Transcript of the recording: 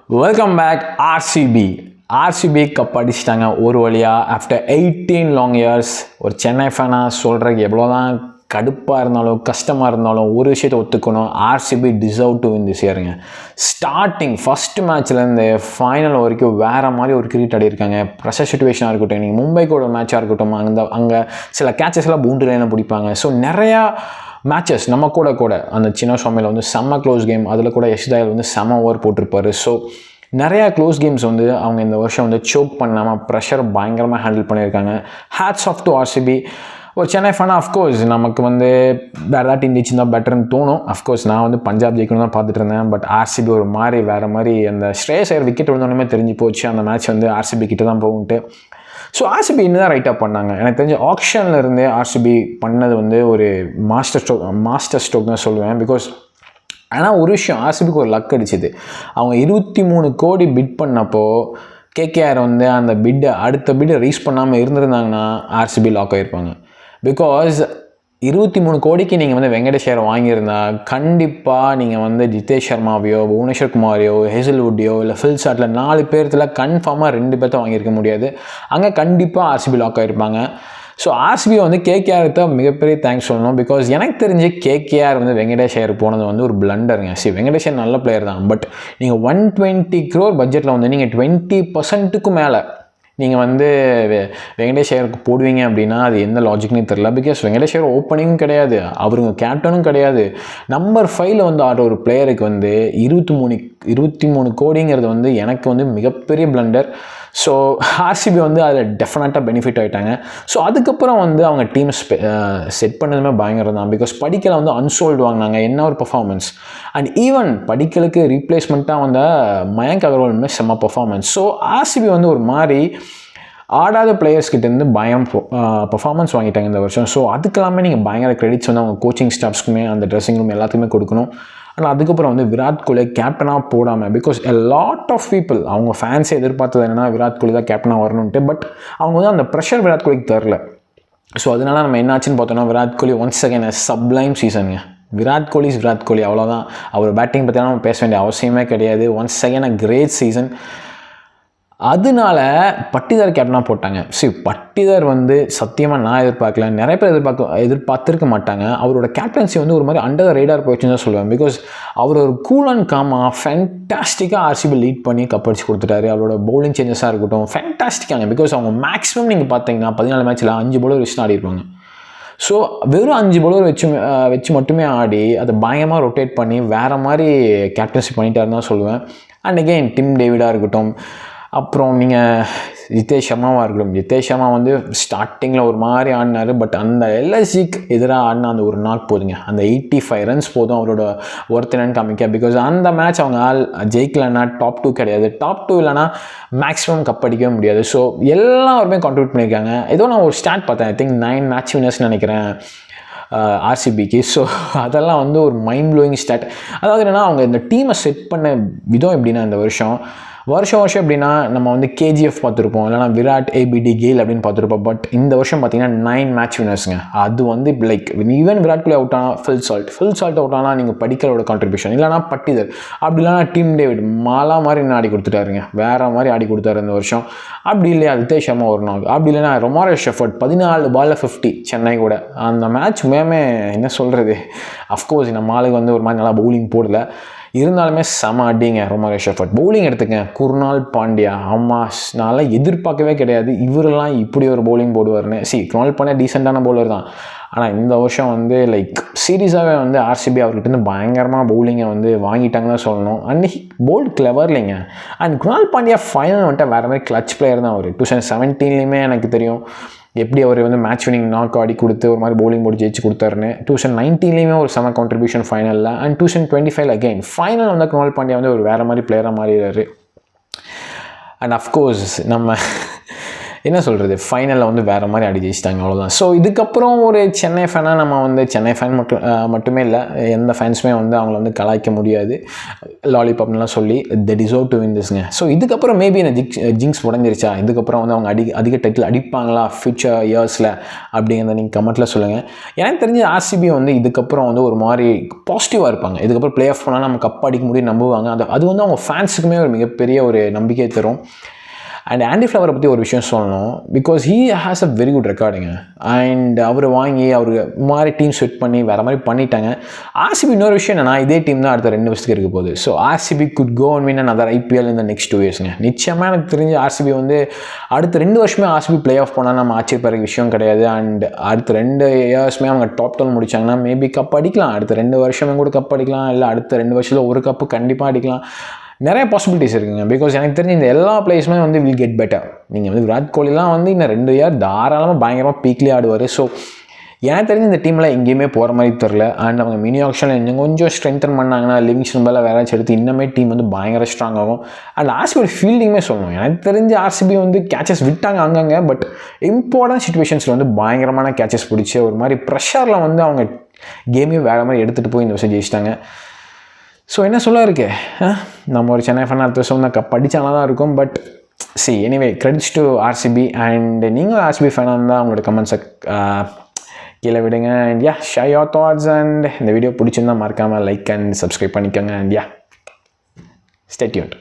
Welcome back RCB cup அடிச்சிட்டாங்க ஒரு வழியாக ஆஃப்டர் 18 லாங் இயர்ஸ். ஒரு சென்னை ஃபேனாக சொல்கிறதுக்கு எவ்வளோதான் கடுப்பாக இருந்தாலும் கஷ்டமாக இருந்தாலும் ஒரு விஷயத்தை ஒத்துக்கணும், RCB deserve to win this இயருங்க. ஸ்டார்டிங் ஃபஸ்ட் மேட்ச்லேருந்து ஃபைனல் வரைக்கும் வேறு மாதிரி ஒரு கிரிக்கெட் ஆடி இருக்காங்க. ப்ரெஷர் சிச்சுவேஷனாக இருக்கட்டும், நீங்கள் மும்பைக்கோட மேட்சாக இருக்கட்டும், அங்கே சில கேட்சஸ்லாம் பவுண்டரி லைனில் பிடிப்பாங்க. ஸோ நிறையா மேட்சஸ் நம்ம கூட அந்த சின்ன சுவாமியில் வந்து செம்ம க்ளோஸ் கேம், அதில் கூட யஷ் தயால் வந்து செம்ம ஓவர் போட்டிருப்பாரு. ஸோ நிறையா க்ளோஸ் கேம்ஸ் வந்து அவங்க இந்த வருஷம் வந்து சோக் பண்ணாமல் ப்ரெஷர் பயங்கரமாக ஹேண்டில் பண்ணியிருக்காங்க. Hats off to RCB. ஒரு சென்னை ஃபேனாக அஃப்கோர்ஸ் நமக்கு வந்து வேறு ஏதாவது டீம் ஜெயிச்சிருந்தா பெட்டர்னு தோணும். அஃப்கோர்ஸ் நான் வந்து பஞ்சாப் ஜெயிக்கணும் தான் பார்த்துட்டு இருந்தேன். பட் ஆர்சிபி ஒரு மாதிரி வேறு மாதிரி அந்த ஸ்ரேயஸ் ஐயர் விக்கெட் விழுந்தோடனே தெரிஞ்சு போச்சு அந்த மேட்ச் வந்து ஆர்சிபி கிட்ட தான் போகுன்ட்டு. ஸோ ஆர்சிபி இன்னும் தான் ரைட்டாக பண்ணாங்க. எனக்கு தெரிஞ்ச ஆக்ஷனில் இருந்தே ஆர்சிபி பண்ணது வந்து ஒரு மாஸ்டர் ஸ்ட்ரோக் தான் சொல்லுவேன். பிகாஸ் ஆனால் ஒரு விஷயம், ஆர்சிபிக்கு ஒரு லக் அடிச்சுது. அவங்க 23 கோடி பிட் பண்ணப்போ கேகேஆர் வந்து அந்த அடுத்த பிட்டை ரீச் பண்ணாமல் இருந்திருந்தாங்கன்னா ஆர்சிபி லாக் ஆகிருப்பாங்க. பிகாஸ் 23 கோடிக்கு நீங்கள் வந்து வெங்கடேஷ் ஐயர் வாங்கியிருந்தா கண்டிப்பாக நீங்கள் வந்து ஜிதேஷ் சர்மாவையோ புவனேஸ்வர் குமாரையோ ஹேசல்வுட்டையோ இல்லை ஃபில் ஷாட்டில் 4 பேர்த்தில் கன்ஃபார்மாக 2 பேர்த்த வாங்கியிருக்க முடியாது. அங்கே கண்டிப்பாக ஆர்சிபி லாக் ஆகிருப்பாங்க. ஸோ ஆர்சிபி வந்து கேகேஆருக்கு தான் மிகப்பெரிய தேங்க்ஸ் சொல்லணும். பிகாஸ் எனக்கு தெரிஞ்சு கேகேஆர் வந்து வெங்கடேஷ் ஐயர் போனது வந்து ஒரு பிளண்டருங்க. வெங்கடேஷ் ஐயர் நல்ல பிளேயர் தான். பட் நீங்கள் 120 crore பட்ஜெட்டில் வந்து நீங்கள் 20% மேலே நீங்கள் வந்து வெங்கடேஷ் ஐயருக்கு போடுவீங்க அப்படின்னா அது எந்த லாஜிக்னே தெரில. பிகாஸ் வெங்கடேஷ் ஐயர் ஓப்பனிங்கும் கிடையாது, அவருங்க கேப்டனும் கிடையாது. நம்பர் 5 வந்து ஆடுற ஒரு பிளேயருக்கு வந்து 23 கோடிங்கிறது வந்து எனக்கு வந்து மிகப்பெரிய பிளண்டர். ஸோ ஆர்சிபி வந்து அதில் டெஃபினட்டாக பெனிஃபிட் ஆகிட்டாங்க. ஸோ அதுக்கப்புறம் வந்து அவங்க டீம் செட் பண்ணதுமே பயங்கரம் தான். பிகாஸ் படிக்கலை வந்து அன்சோல்டு வாங்கினாங்க, என்ன ஒரு பர்ஃபார்மன்ஸ். அண்ட் ஈவன் படிக்கலுக்கு ரீப்ளேஸ்மெண்ட்டாக வந்த மயங்க் அகர்வாலுமே செம்ம பர்ஃபார்மன்ஸ். ஸோ ஆர்சிபி வந்து ஒரு மாதிரி ஆடாத பிளேயர்ஸ்கிட்டேருந்து பர்ஃபார்மன்ஸ் வாங்கிட்டாங்க இந்த வருஷம். ஸோ அதுக்கெல்லாமே நீங்கள் பயங்கர கிரெடிட்ஸ் வந்து அவங்க கோச்சிங் ஸ்டாஃப்ஸ்க்குமே அந்த ட்ரெஸ்ஸிங் ரூம் எல்லாத்துக்குமே கொடுக்கணும். ஆனால் அதுக்கப்புறம் வந்து விராட் கோலி கேப்டனாக போடாமல், because a lot of people அவங்க ஃபேன்ஸே எதிர்பார்த்தது என்னென்னா விராட் கோலி தான் கேப்டனாக வரணுன்ட்டு. பட் அவங்க வந்து அந்த ப்ரெஷர் விராட் கோலிக்கு தரல. ஸோ அதனால நம்ம என்னாச்சுன்னு பார்த்தோன்னா Virat Kohli once again sublime சீசனுங்க. விராட் கோலி அவ்வளோதான். அவர் பேட்டிங் பற்றினா நம்ம பேச வேண்டிய அவசியமே கிடையாது. Once again great season. அதனால பட்டிதார் கேப்டனாக போட்டாங்க. பட்டிதார் வந்து சத்தியமாக நான் எதிர்பார்க்கல, நிறைய பேர் எதிர்பார்த்துருக்க மாட்டாங்க. அவரோட கேப்டன்சி வந்து ஒரு மாதிரி அண்டர் த ரேடார் போயிடுச்சுன்னு தான் சொல்லுவேன். பிகாஸ் அவர் ஒரு கூல் அண்ட் காமாக ஃபேன்டாஸ்டிக்காக ஆர்சிபி லீட் பண்ணி கப் அடிச்சு கொடுத்துட்டாரு. அவரோட பவுலிங் சேஞ்சஸாக இருக்கட்டும் ஃபேன்டாஸ்டிக்காங்க. பிகாஸ் அவங்க மேக்ஸிமம் நீங்கள் பார்த்தீங்கன்னா 14 மேட்ச்சில் 5 பவுலர் வச்சு ஆடிருப்பாங்க. ஸோ வெறும் 5 பவுலர் வச்சு மட்டுமே ஆடி அதை பயங்கரமாக ரொட்டேட் பண்ணி வேறு மாதிரி கேப்டன்சி பண்ணிட்டாருன்னு தான் சொல்லுவேன். அண்ட் அகெயின் டிம் டேவிடாக இருக்கட்டும், அப்புறம் நீங்கள் ஜிதேஷ் சர்மா வந்து ஸ்டார்டிங்கில் ஒரு மாதிரி ஆடினார். பட் அந்த எல்எஸ்சிக்கு எதிராக ஆடின அந்த ஒரு நாள் போதுங்க, அந்த 85 ரன்ஸ் போதும் அவரோட ஒர்த் என்னன்னு காமிக்க. பிகாஸ் அந்த மேட்ச் அவங்க ஜெயிக்கலைன்னா டாப் 2 கிடையாது, டாப் 2 இல்லைனா மேக்ஸிமம் கப் அடிக்கவே முடியாது. ஸோ எல்லாருமே கான்ட்ரிபியூட் பண்ணியிருக்காங்க. ஏதோ நான் ஒரு ஸ்டாட் பார்த்தேன், ஐ திங்க் 9 மேட்ச் வினர்ஸ்னு நினைக்கிறேன் ஆர்சிபிக்கு. ஸோ அதெல்லாம் வந்து ஒரு மைண்ட் ப்ளோயிங் ஸ்டாட். அதாவது என்னென்னா அவங்க இந்த டீமை செட் பண்ண விதம் எப்படின்னா இந்த வருஷம் எப்படின்னா நம்ம வந்து கேஜிஎஃப் பார்த்துருப்போம், இல்லைனா விராட் ஏபிடி கெயில் அப்படின்னு பார்த்துருப்போம். பட் இந்த வருஷம் பார்த்தீங்கன்னா 9 மேட்ச் வினர்ஸுங்க. அது வந்து like even Virat Kohli out ஆனால் ஃபில் சால்ட் அவுட் ஆனால் நீங்கள் படிக்கலோட கான்ட்ரிபியூஷன், இல்லைனா பட்டிதர், அப்படி இல்லைனா டிம் டேவிட் மாலா மாதிரி என்ன ஆடி கொடுத்துட்டாருங்க, வேறு மாதிரி ஆடி கொடுத்தாரு இந்த வருஷம். அப்படி இல்லையா ஜிதேஷ் சர்மா ஒரு நாள், அப்படி இல்லைனா ரொமாரோ ஷெஃபர்ட் 14 பாலில் 50 சென்னை கூட. அந்த மேட்ச் மேமே என்ன சொல்கிறது, அஃப்கோர்ஸ் நம்ம ஆளுக்கு வந்து ஒரு மாதிரி நல்லா பவுலிங் போடல, இருந்தாலுமே செம அடிங்க. ரொமாரோ ஷெஃபர்ட் பவுலிங் எடுத்துங்க, குருணால் பாண்டியா, நான்லாம் எதிர்பார்க்கவே கிடையாது இவரெல்லாம் இப்படி ஒரு பவுலிங் போடுவார்னு. குருணால் பாண்டியா டீசெண்டான பவுலர் தான். ஆனால் இந்த வருஷம் வந்து லைக் சீரியஸாகவே வந்து ஆர்சிபி அவர்கிட்ட பயங்கரமாக பவுலிங்கை வந்து வாங்கிட்டாங்க தான் சொல்லணும். அண்ட் போல்ட் கிளவர் இல்லைங்க. அண்ட் குருணால் பாண்டியா ஃபைனல் வந்துட்டு வேறு மாதிரி கிளச் பிளேயர் தான் அவர். 2017 எனக்கு தெரியும் எப்படி அவர் வந்து மேட்ச் வினிங் நாக் ஆடி கொடுத்து ஒரு மாதிரி பவுலிங் போட்டு ஜெயிச்சு கொடுத்தாருன்னு. 2019 ஒரு செம கான்ட்ரிபியூஷன் ஃபைனலில். அண்ட் 2025 அகெயின் ஃபைனல் வந்து குருணால் பாண்டியா வந்து ஒரு வேறு மாதிரி பிளேயராக மாறிடுறாரு. அண்ட் அஃப்கோர்ஸ் நம்ம என்ன சொல்கிறது, ஃபைனலில் வந்து வேறு மாதிரி அடி ஜெயிச்சிட்டாங்க, அவ்வளோதான். ஸோ இதுக்கப்புறம் ஒரு சென்னை ஃபேனாக நம்ம வந்து சென்னை ஃபேன் மட்டுமே இல்லை, எந்த ஃபேன்ஸுமே வந்து அவங்கள வந்து கலாய்க்க முடியாது லாலிபாப்லாம் சொல்லி. தி டிசர்வ் டு வின் திஸ்ங்க. ஸோ இதுக்கப்புறம் மேபி இந்த ஜிங்ஸ் உடஞ்சிருச்சா, இதுக்கப்புறம் வந்து அவங்க அதிக டைட்டில் அடிப்பாங்களா ஃபியூச்சர் இயர்ஸில் அப்படிங்கிறத நீங்கள் கமெண்ட்டில் சொல்லுங்கள். எனக்கு தெரிஞ்ச ஆர்சிபி வந்து இதுக்கப்புறம் வந்து ஒரு மாதிரி பாசிட்டிவாக இருப்பாங்க. இதுக்கப்புறம் பிளே ஆஃப் போனால் நம்ம கப் அடிக்க முடியும் நம்புவாங்க. அது வந்து அவங்க ஃபேன்ஸுக்குமே ஒரு மிகப்பெரிய ஒரு நம்பிக்கை தரும். அண்ட் ஆண்டி ஃப்ளவரை பற்றி ஒரு விஷயம் சொல்லணும், because he has a very good ரெக்கார்டுங்க. அண்ட் அவர் வாங்கி அவர் மாதிரி டீம் செட் பண்ணி வேறு மாதிரி பண்ணிட்டாங்க. ஆர்சிபி இன்னொரு விஷயம் என்னன்னா, இதே டீம் தான் அடுத்த 2 வருஷத்துக்கு இருக்க போகுது. So RCB good go and win another IPL in the next 2 yearsங்க. நிச்சயமாக எனக்கு தெரிஞ்சு ஆர்சிபி வந்து அடுத்த 2 வருஷமே ஆர்சிபி பிளே ஆஃப் போனால் நம்ம ஆச்சரியப்படுற விஷயம் கிடையாது. அண்ட் அடுத்த 2 இயர்ஸுமே அவங்க டாப் 10 முடிச்சாங்கன்னா மேபி கப் அடிக்கலாம். அடுத்த 2 வருஷமே கூட கப் அடிக்கலாம், இல்லை அடுத்த 2 வருஷத்தில் ஒரு கப்பு கண்டிப்பாக அடிக்கலாம். நிறைய பாசிபிலிட்டிஸ் இருக்குங்க. பிகாஸ் எனக்கு தெரிஞ்சு இந்த எல்லா பிளேஸுமே வந்து வில் கெட் பெட்டர். நீங்கள் வந்து விராட் கோலிலாம் வந்து இன்னும் 2 இயர் தாராளமாக பயங்கரமாக பீக்லேயே ஆடுவார். ஸோ எனக்கு தெரிஞ்சு இந்த டீமில் எங்கேயுமே போகிற மாதிரி தெரில. அண்ட் அவங்க மினி ஆக்ஷனில் இன்னும் கொஞ்சம் ஸ்ட்ரென்தன் பண்ணாங்கன்னா, லிவிங்ஸ்டன் மேலே வேற ஏதாச்சும் எடுத்து இன்னமே டீம் வந்து பயங்கர ஸ்ட்ராங் ஆகும். அண்ட் ஆர்சிபி ஃபீல்டிங்குமே சொல்லணும். எனக்கு தெரிஞ்சு ஆர்சிபி வந்து கேச்சஸ் விட்டாங்க அங்கங்கே, பட் இம்பார்ட்டன்ட் சுச்சுவேஷன்ஸில் வந்து பயங்கரமான கேச்சஸ் பிடிச்சி ஒரு மாதிரி ப்ரெஷரில் வந்து அவங்க கேமையும் வேறு மாதிரி எடுத்துகிட்டு போய் இந்த வருஷம் ஜெயிச்சிட்டாங்க. ஸோ என்ன சொல்ல இருக்கு, நம்ம ஒரு சென்னை ஃபேன் அடுத்த வருஷம் தான் கப் அடித்தாலும் தான் இருக்கும். But anyway credits to RCB. And நீங்கள் ஆர்சிபி ஃபேனாக இருந்தால் அவங்களோட கமெண்ட்ஸை கீழே விடுங்க. And share your thoughts. And இந்த வீடியோ பிடிச்சிருந்தா மறக்காமல் லைக் அண்ட் சப்ஸ்கிரைப் பண்ணிக்கோங்க. And stay tuned.